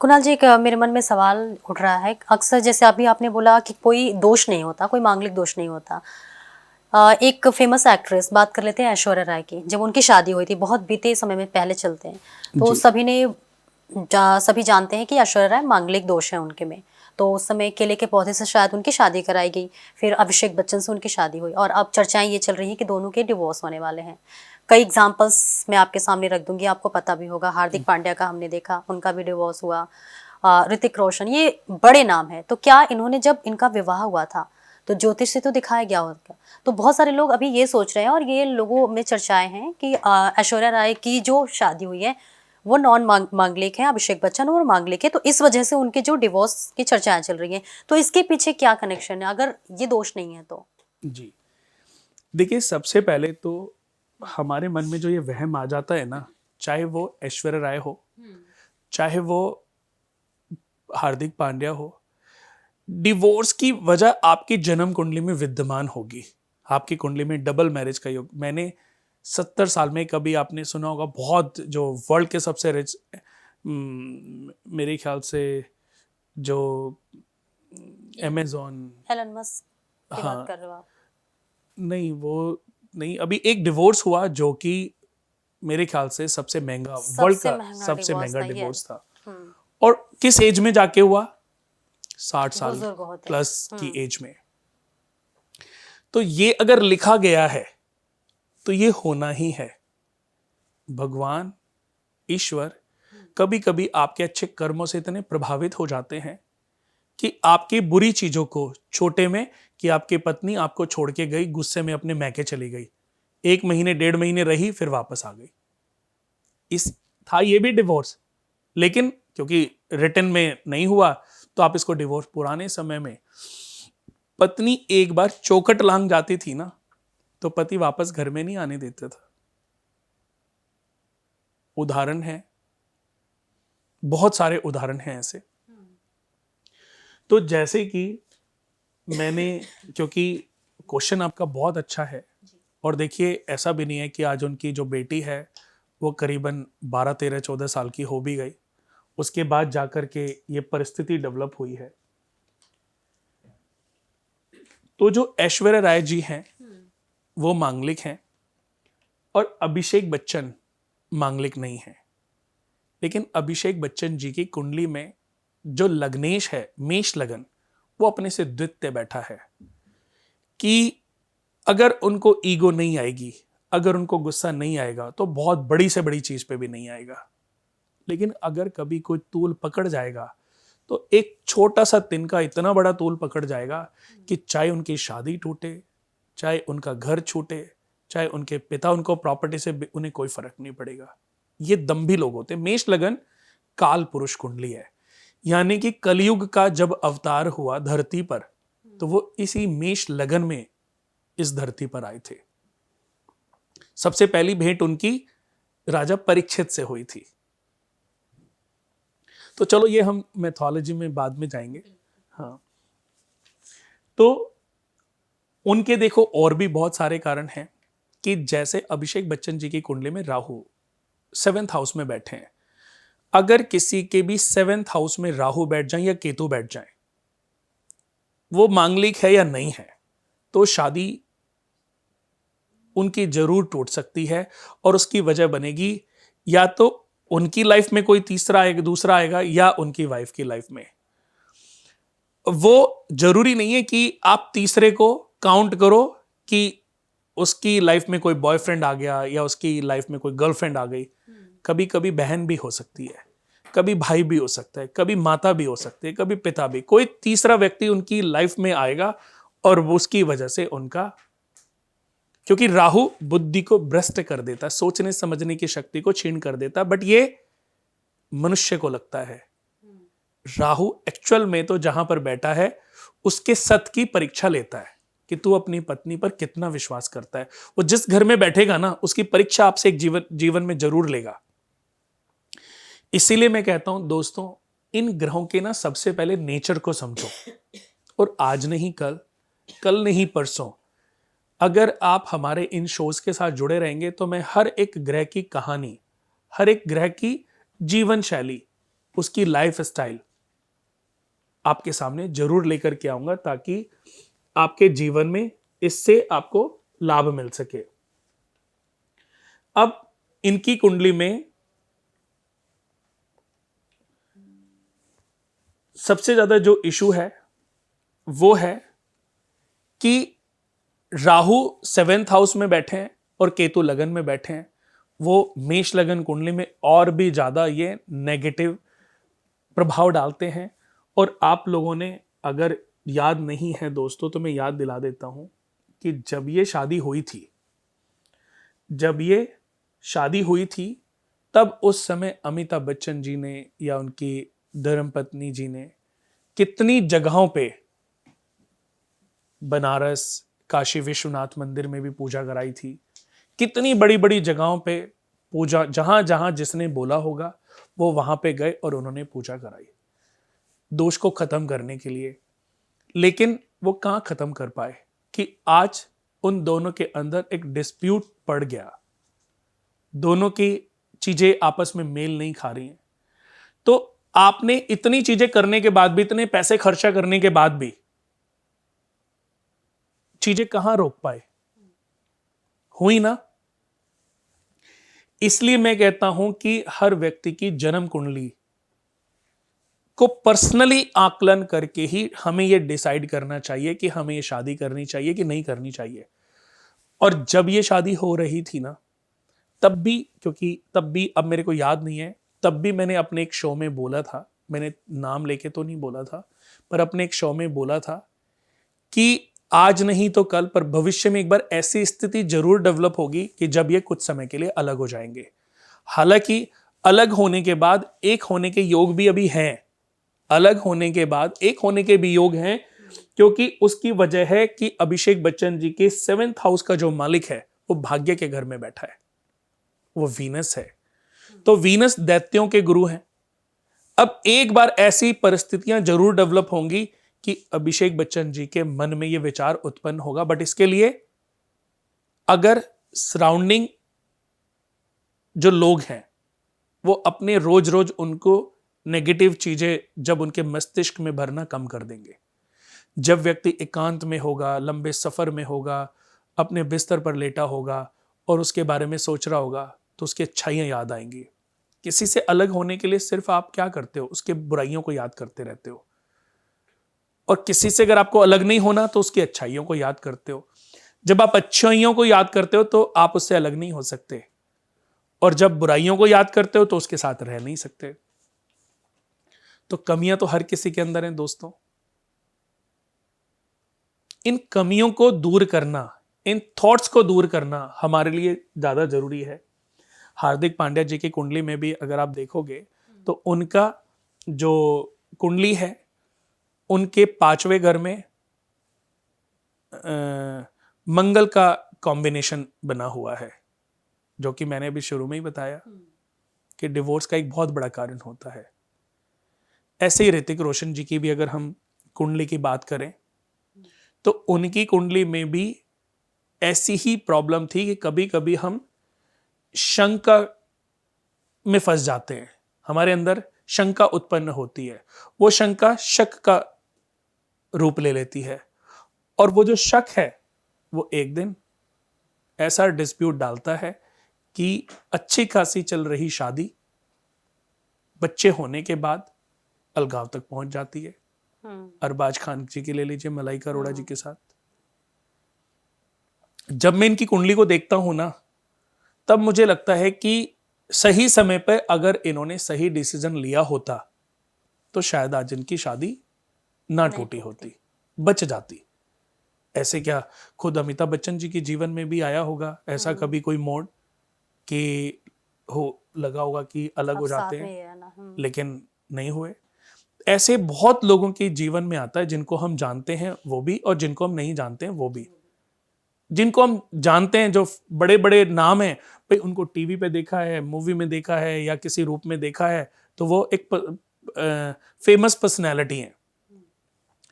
कुणाल जी, एक मेरे मन में सवाल उठ रहा है। अक्सर जैसे अभी आपने बोला कि कोई दोष नहीं होता, कोई मांगलिक दोष नहीं होता। एक फेमस एक्ट्रेस, बात कर लेते हैं ऐश्वर्या राय की। जब उनकी शादी हुई थी, बहुत बीते समय में पहले चलते हैं, तो जी। सभी जानते हैं कि ऐश्वर्या राय मांगलिक दोष है उनके में। तो उस समय केले के पौधे से शायद उनकी शादी कराई गई, फिर अभिषेक बच्चन से उनकी शादी हुई, और अब चर्चाएं ये चल रही हैं कि दोनों के डिवोर्स होने वाले हैं। कई एग्जाम्पल्स मैं आपके सामने रख दूंगी, आपको पता भी होगा। हार्दिक पांड्या का हमने देखा, उनका भी डिवोर्स हुआ। ऋतिक रोशन, ये बड़े नाम है। तो क्या इन्होंने, जब इनका विवाह हुआ था, तो ज्योतिष से तो दिखाया गया होगा। तो बहुत सारे लोग अभी ये सोच रहे हैं, और ये लोगों में चर्चाएं हैं कि ऐश्वर्या राय की जो शादी हुई है वो नॉन मांगलिक है, अभिषेक बच्चन और मांगलिक है। तो इस वजह से उनके जो डिवोर्स की चर्चाएं चल रही हैं, तो इसके पीछे क्या कनेक्शन है, अगर ये दोष नहीं है तो? जी, देखिए, सबसे पहले तो हमारे मन में जो ये वहम आ जाता है ना, चाहे वो ऐश्वर्या राय हो, चाहे वो हार्दिक पांड्या हो, डिवोर्स की वजह आपकी जन्म कुंडली में विद्यमान होगी। आपकी कुंडली में डबल मैरिज का योग, मैंने 70 साल में, कभी आपने सुना होगा, बहुत जो वर्ल्ड के सबसे रिच, मेरे ख्याल से जो अमेजोन, एलन मस्क की बात हाँ, कर रहे हो आप? नहीं वो नहीं, अभी एक डिवोर्स हुआ जो कि मेरे ख्याल से सबसे महंगा, वर्ल्ड सबसे का महंगा सबसे डिवोर्स महंगा था, डिवोर्स यस। था। हम्म। और किस एज में जाके हुआ? 60 साल बुजुर्ग होते। प्लस की एज में। तो ये अगर लिखा गया है तो ये होना ही है। भगवान, ईश्वर कभी कभी आपके अच्छे कर्मों से इतने प्रभावित हो जाते हैं कि आपकी बुरी चीजों को, छोटे में कि आपकी पत्नी आपको छोड़ के गई, गुस्से में अपने मैके चली गई, 1 महीने 1.5 महीने रही, फिर वापस आ गई, इस था ये भी डिवोर्स। लेकिन क्योंकि रिटर्न में नहीं हुआ, तो आप इसको डिवोर्स। पुराने समय में पत्नी एक बार चौखट लांग जाती थी ना, तो पति वापस घर में नहीं आने देता था। उदाहरण है, बहुत सारे उदाहरण हैं ऐसे। तो जैसे कि मैंने, क्योंकि क्वेश्चन आपका बहुत अच्छा है, और देखिए ऐसा भी नहीं है कि आज उनकी जो बेटी है वो करीबन 12 13 14 साल की हो भी गई, उसके बाद जाकर के ये परिस्थिति डेवलप हुई है। तो जो ऐश्वर्या राय जी हैं वो मांगलिक हैं, और अभिषेक बच्चन मांगलिक नहीं है। लेकिन अभिषेक बच्चन जी की कुंडली में जो लग्नेश है, मेष लगन, वो अपने से द्वितीय बैठा है कि अगर उनको ईगो नहीं आएगी, अगर उनको गुस्सा नहीं आएगा, तो बहुत बड़ी से बड़ी चीज पे भी नहीं आएगा। लेकिन अगर कभी कोई तूल पकड़ जाएगा, तो एक छोटा सा तिनका इतना बड़ा तूल पकड़ जाएगा कि चाहे उनकी शादी टूटे, चाहे उनका घर छूटे, चाहे उनके पिता उनको प्रॉपर्टी से, उन्हें कोई फर्क नहीं पड़ेगा। ये दम्भी लोग होते हैं। मेष लगन काल पुरुष कुंडली है, यानी कि कलयुग का जब अवतार हुआ धरती पर, तो वो इसी मेष लगन में इस धरती पर आए थे। सबसे पहली भेंट उनकी राजा परीक्षित से हुई थी। तो चलो ये हम मैथोलॉजी में बाद में जाएंगे। हाँ, तो उनके देखो और भी बहुत सारे कारण हैं कि जैसे अभिषेक बच्चन जी की कुंडली में राहु 7th हाउस में बैठे हैं। अगर किसी के भी 7th हाउस में राहु बैठ जाए या केतु बैठ जाए, वो मांगलिक है या नहीं है, तो शादी उनकी जरूर टूट सकती है। और उसकी वजह बनेगी या तो उनकी लाइफ में कोई तीसरा आएगा, दूसरा आएगा, या उनकी वाइफ की लाइफ में। वो जरूरी नहीं है कि आप तीसरे को काउंट करो कि उसकी लाइफ में कोई बॉयफ्रेंड आ गया या उसकी लाइफ में कोई गर्लफ्रेंड आ गई। कभी कभी बहन भी हो सकती है, कभी भाई भी हो सकता है, कभी माता भी हो सकती है, कभी पिता भी, कोई तीसरा व्यक्ति उनकी लाइफ में आएगा, और वो उसकी वजह से उनका, क्योंकि राहु बुद्धि को भ्रष्ट कर देता है, सोचने समझने की शक्ति को छीन कर देता है। बट ये मनुष्य को लगता है। राहु एक्चुअल में तो जहां पर बैठा है उसके सत की परीक्षा लेता है कि तू अपनी पत्नी पर कितना विश्वास करता है। वो जिस घर में बैठेगा ना, उसकी परीक्षा आपसे एक जीवन में जरूर लेगा। इसीलिए मैं कहता हूं दोस्तों, इन ग्रहों के ना सबसे पहले नेचर को समझो। और आज नहीं कल, कल नहीं परसों, अगर आप हमारे इन शोज के साथ जुड़े रहेंगे, तो मैं हर एक ग्रह की कहानी, हर एक ग्रह की जीवन शैली उसकी लाइफ स्टाइल आपके सामने जरूर लेकर के आऊंगा, ताकि आपके जीवन में इससे आपको लाभ मिल सके। अब इनकी कुंडली में सबसे ज्यादा जो इशू है वो है कि राहु 7th हाउस में बैठे हैं और केतु लगन में बैठे हैं। वो मेष लगन कुंडली में और भी ज्यादा ये नेगेटिव प्रभाव डालते हैं। और आप लोगों ने अगर याद नहीं है दोस्तों, तो मैं याद दिला देता हूं कि जब ये शादी हुई थी तब उस समय अमिताभ बच्चन जी ने या उनकी धर्मपत्नी जी ने कितनी जगहों पे, बनारस, काशी विश्वनाथ मंदिर में भी पूजा कराई थी, कितनी बड़ी बड़ी जगहों पे पूजा, जहां जहां जिसने बोला होगा वो वहां पे गए और उन्होंने पूजा कराई दोष को खत्म करने के लिए। लेकिन वो कहां खत्म कर पाए कि आज उन दोनों के अंदर एक डिस्प्यूट पड़ गया, दोनों की चीजें आपस में मेल नहीं खा रही हैं। तो आपने इतनी चीजें करने के बाद भी, इतने पैसे खर्चा करने के बाद भी चीजें कहां रोक पाए? हुई ना। इसलिए मैं कहता हूं कि हर व्यक्ति की जन्म कुंडली को पर्सनली आकलन करके ही हमें यह डिसाइड करना चाहिए कि हमें यह शादी करनी चाहिए कि नहीं करनी चाहिए। और जब यह शादी हो रही थी ना, तब भी, क्योंकि तब भी अब मेरे को याद नहीं है, तब भी मैंने अपने एक शो में बोला था, मैंने नाम लेके तो नहीं बोला था, पर अपने एक शो में बोला था कि आज नहीं तो कल, पर भविष्य में एक बार ऐसी स्थिति जरूर डेवलप होगी कि जब ये कुछ समय के लिए अलग हो जाएंगे। हालांकि अलग होने के बाद एक होने के योग भी अभी हैं, अलग होने के बाद एक होने के भी योग हैं, क्योंकि उसकी वजह है कि अभिषेक बच्चन जी के 7th हाउस का जो मालिक है वो भाग्य के घर में बैठा है, वो वीनस है। तो वीनस दैत्यों के गुरु हैं। अब एक बार ऐसी परिस्थितियां जरूर डेवलप होंगी कि अभिषेक बच्चन जी के मन में यह विचार उत्पन्न होगा, बट इसके लिए अगर सराउंडिंग जो लोग हैं वो अपने रोज रोज उनको नेगेटिव चीजें जब उनके मस्तिष्क में भरना कम कर देंगे, जब व्यक्ति एकांत में होगा, लंबे सफर में होगा, अपने बिस्तर पर लेटा होगा और उसके बारे में सोच रहा होगा, तो उसकी अच्छाइयां याद आएंगी। किसी से अलग होने के लिए सिर्फ आप क्या करते हो? उसके बुराइयों को याद करते रहते हो। और किसी से अगर आपको अलग नहीं होना तो उसकी अच्छाइयों को याद करते हो। जब आप अच्छाइयों को याद करते हो तो आप उससे अलग नहीं हो सकते, और जब बुराइयों को याद करते हो तो उसके साथ रह नहीं सकते। तो कमियां तो हर किसी के अंदर हैं दोस्तों। इन कमियों को दूर करना, इन थॉट्स को दूर करना हमारे लिए ज्यादा जरूरी है। हार्दिक पांड्या जी की कुंडली में भी अगर आप देखोगे तो उनका जो कुंडली है, उनके 5वें घर में मंगल का कॉम्बिनेशन बना हुआ है, जो कि मैंने अभी शुरू में ही बताया कि डिवोर्स का एक बहुत बड़ा कारण होता है। ऐसे ही ऋतिक रोशन जी की भी अगर हम कुंडली की बात करें तो उनकी कुंडली में भी ऐसी ही प्रॉब्लम थी कि कभी कभी हम शंका में फंस जाते हैं, हमारे अंदर शंका उत्पन्न होती है, वो शंका शक का रूप ले लेती है, और वो जो शक है वो एक दिन ऐसा डिस्प्यूट डालता है कि अच्छी खासी चल रही शादी बच्चे होने के बाद अलगाव तक पहुंच जाती है। अरबाज खान जी की ले लीजिए, मलाइका अरोड़ा जी के साथ। जब मैं इनकी कुंडली को देखता हूं ना, तब मुझे लगता है कि सही समय पर अगर इन्होंने सही डिसीजन लिया होता तो शायद आज इनकी शादी ना टूटी होती, बच जाती। ऐसे क्या खुद अमिताभ बच्चन जी के जीवन में भी आया होगा ऐसा कभी कोई मोड़ कि हो लगा होगा कि अलग हो जाते हैं, लेकिन नहीं हुए। ऐसे बहुत लोगों के जीवन में आता है, जिनको हम जानते हैं वो भी, और जिनको हम नहीं जानते हैं वो भी। जिनको हम जानते हैं, जो बड़े बड़े नाम हैं, भाई उनको टीवी पे देखा है, मूवी में देखा है या किसी रूप में देखा है, तो वो एक फेमस पर्सनैलिटी है।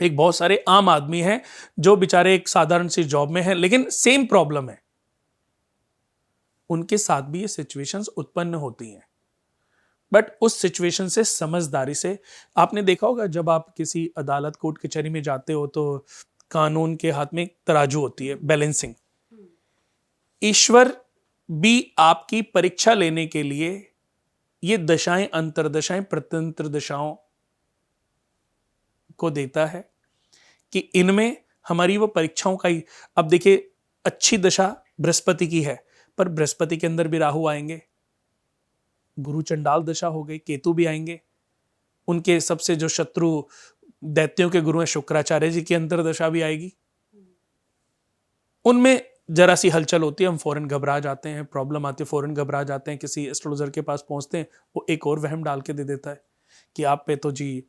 एक बहुत सारे आम आदमी हैं जो बेचारे एक साधारण सी जॉब में हैं, लेकिन सेम प्रॉब्लम है, उनके साथ भी ये सिचुएशंस उत्पन्न होती हैं। बट उस सिचुएशन से समझदारी से, आपने देखा होगा जब आप किसी अदालत कोर्ट कचहरी में जाते हो तो कानून के हाथ में एक तराजू होती है, बैलेंसिंग। ईश्वर भी आपकी परीक्षा लेने के लिए ये दशाएं, अंतरदशाएं, प्रत्यंतर दशाओं को देता है कि इनमें हमारी वो परीक्षाओं का ही, अब देखिए अच्छी दशा बृहस्पति की है, पर बृहस्पति के अंदर भी राहु आएंगे, गुरु चंडाल दशा हो गई, केतु भी आएंगे, उनके सबसे जो शत्रु दैत्यों के गुरु हैं शुक्राचार्य जी की अंतरदशा भी आएगी। उनमें जरा सी हलचल होती है, हम फौरन घबरा जाते हैं, प्रॉब्लम आती है, फौरन घबरा जाते हैं, किसी एस्ट्रोलॉजर के पास पहुंचते हैं, वो एक और वहम डाल के दे देता है कि आप पे तो जी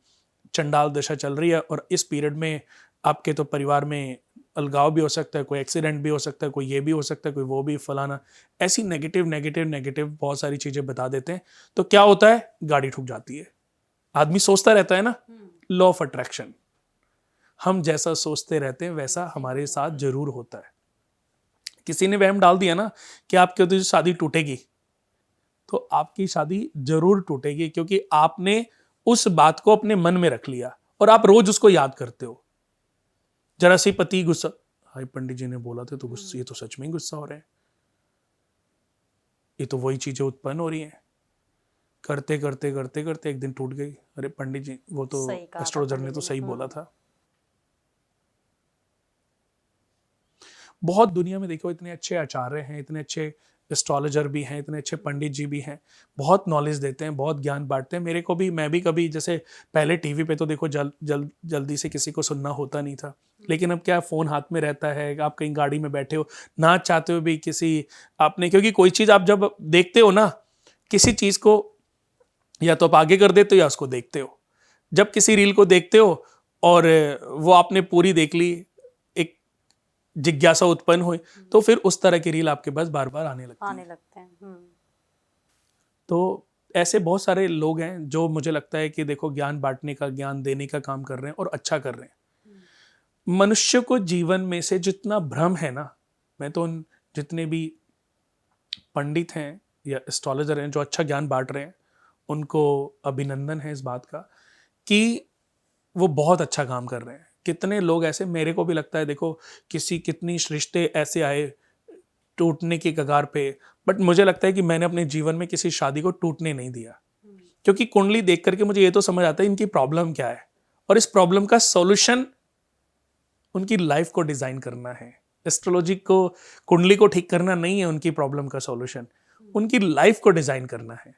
चंडाल दशा चल रही है और इस पीरियड में आपके तो परिवार में अलगाव भी हो सकता है, कोई एक्सीडेंट भी हो सकता है, कोई ये भी हो सकता है, कोई वो भी, फलाना, ऐसी नेगेटिव नेगेटिव नेगेटिव बहुत सारी चीजें बता देते हैं। तो क्या होता है, गाड़ी ठुक जाती है। आदमी सोचता रहता है ना, लॉ ऑफ अट्रैक्शन, हम जैसा सोचते रहते हैं वैसा हमारे साथ जरूर होता है। किसी ने वहम डाल दिया ना कि आपकी तो शादी टूटेगी, तो आपकी शादी जरूर टूटेगी, क्योंकि आपने उस बात को अपने मन में रख लिया और आप रोज उसको याद करते हो। जरा सी पति गुस्सा, हाय पंडित जी ने बोला था तो गुस्सा, ये तो सच में ही गुस्सा हो रहे हैं, ये तो वही चीजें उत्पन्न हो रही हैं। करते करते करते करते एक दिन टूट गई, अरे पंडित जी वो तो एस्ट्रोलॉजर ने तो सही बोला था। बहुत दुनिया में देखो इतने अच्छे आचार्य हैं, इतने अच्छे एस्ट्रोलॉजर भी हैं, इतने अच्छे पंडित जी भी हैं, बहुत नॉलेज देते हैं, बहुत ज्ञान बांटते हैं। मेरे को भी, मैं भी कभी, जैसे पहले टीवी पे तो देखो जल्दी से किसी को सुनना होता नहीं था, लेकिन अब क्या, फोन हाथ में रहता है, आप कहीं गाड़ी में बैठे हो, ना चाहते हो भी किसी आपने, क्योंकि कोई चीज आप जब देखते हो ना, किसी चीज को या तो आप आगे कर देते हो या उसको देखते हो। जब किसी रील को देखते हो और वो आपने पूरी देख ली, एक जिज्ञासा उत्पन्न हुई, तो फिर उस तरह की रील आपके पास बार बार आने लगते हैं। तो ऐसे बहुत सारे लोग हैं जो मुझे लगता है कि देखो ज्ञान बांटने का, ज्ञान देने का काम कर रहे हैं और अच्छा कर रहे हैं। मनुष्य को जीवन में से जितना भ्रम है ना, मैं तो उन जितने भी पंडित हैं या एस्ट्रोलॉजर हैं जो अच्छा ज्ञान बांट रहे हैं, उनको अभिनंदन है इस बात का कि वो बहुत अच्छा काम कर रहे हैं। कितने लोग ऐसे, मेरे को भी लगता है, देखो कितनी रिश्ते ऐसे आए टूटने की कगार पे, बट मुझे लगता है कि मैंने अपने जीवन में किसी शादी को टूटने नहीं दिया, क्योंकि कुंडली देख करके मुझे ये तो समझ आता है इनकी प्रॉब्लम क्या है और इस प्रॉब्लम का सॉल्यूशन उनकी लाइफ को डिजाइन करना है। एस्ट्रोलॉजी को, कुंडली को ठीक करना नहीं है उनकी प्रॉब्लम का सॉल्यूशन, उनकी लाइफ को डिजाइन करना है।